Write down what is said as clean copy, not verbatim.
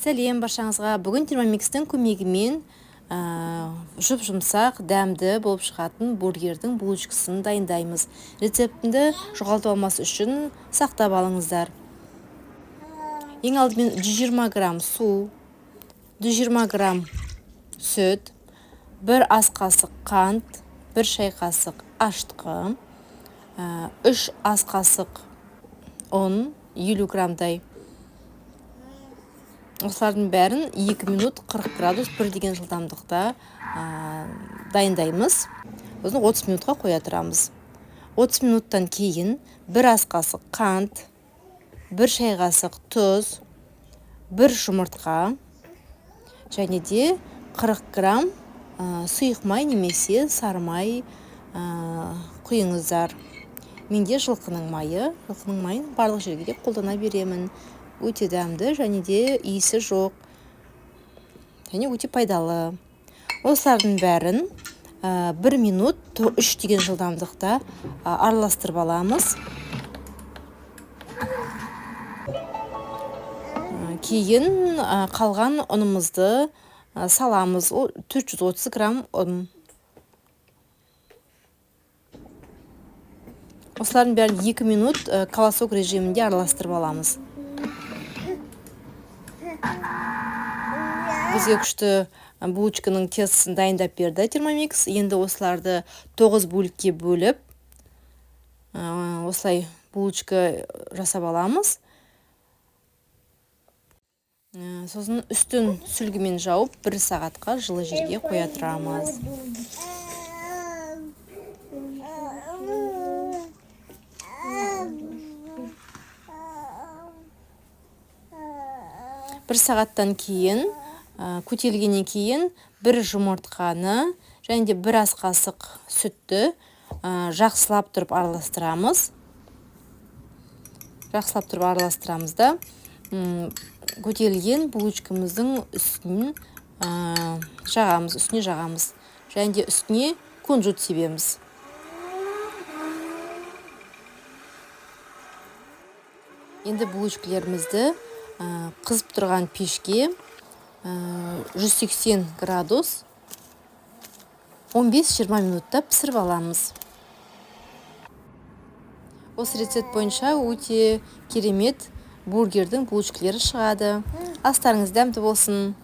Сәлем баршаңызға. Бүгін термомикстің көмегімен жұп-жұмсақ, дәмді болып шығатын бургердің булочкасын дайындаймыз. Рецептімді жоғалтып алмас үшін сақтап алыңыздар. Ең алдымен 120 грамм су, 120 грамм сүт, 1 ас қасық қант, 1 шай қасық аштқы, 3 ас қасық ұн, 50 граммдай. Осылардың бәрін 2 минут 40 градус 1 деген жылдамдықта дайындаймыз. Сосын 30 минутқа қоя тұрамыз. 30 минуттан кейін 1 ас қасық қант, 1 шай қасық тұз, 1 жұмыртқа және де 40 грамм сұйық май немесе сары май құйыңыздар. Менде жылқының майы, жылқының майын барлық жерге де қолдана беремін. Өте дәмді және де иісі жоқ, және өте пайдалы. Осылардың бәрін 1 минут 3 деген жылдамдықта араластырып аламыз. Кейін қалған ұнымызды саламыз. 430 грамм ұн. Осылардың бәрін 2 минут колосок режимінде араластырып аламыз. Бізге күшті булочканың тестісін дайындап берді термомикс. Енді осыларды 9 бөлікке бөліп, осылай булочка жасап аламыз. Сосын үстін сүлгімен жауып 1 сағатқа жылы жерге қоя тұрамыз. Бір сағаттан кейін, көтерілгеннен кейін 1 жұмыртқаны және де 1 ас қасық сүтті жақсылап тұрып араластырамыз. Жақсылап тұрып араластырамыз да көтерілген булочкамыздың үстіне жағамыз. Және де үстіне кунжут себеміз. Енді булочкаларымызды қызып тұрған пешке 180 градус 15-20 минутта пісіріп аламыз. Осы рецепт бойынша өте керемет бургердің булочкалары шығады. Астарыңыз дәмді болсын.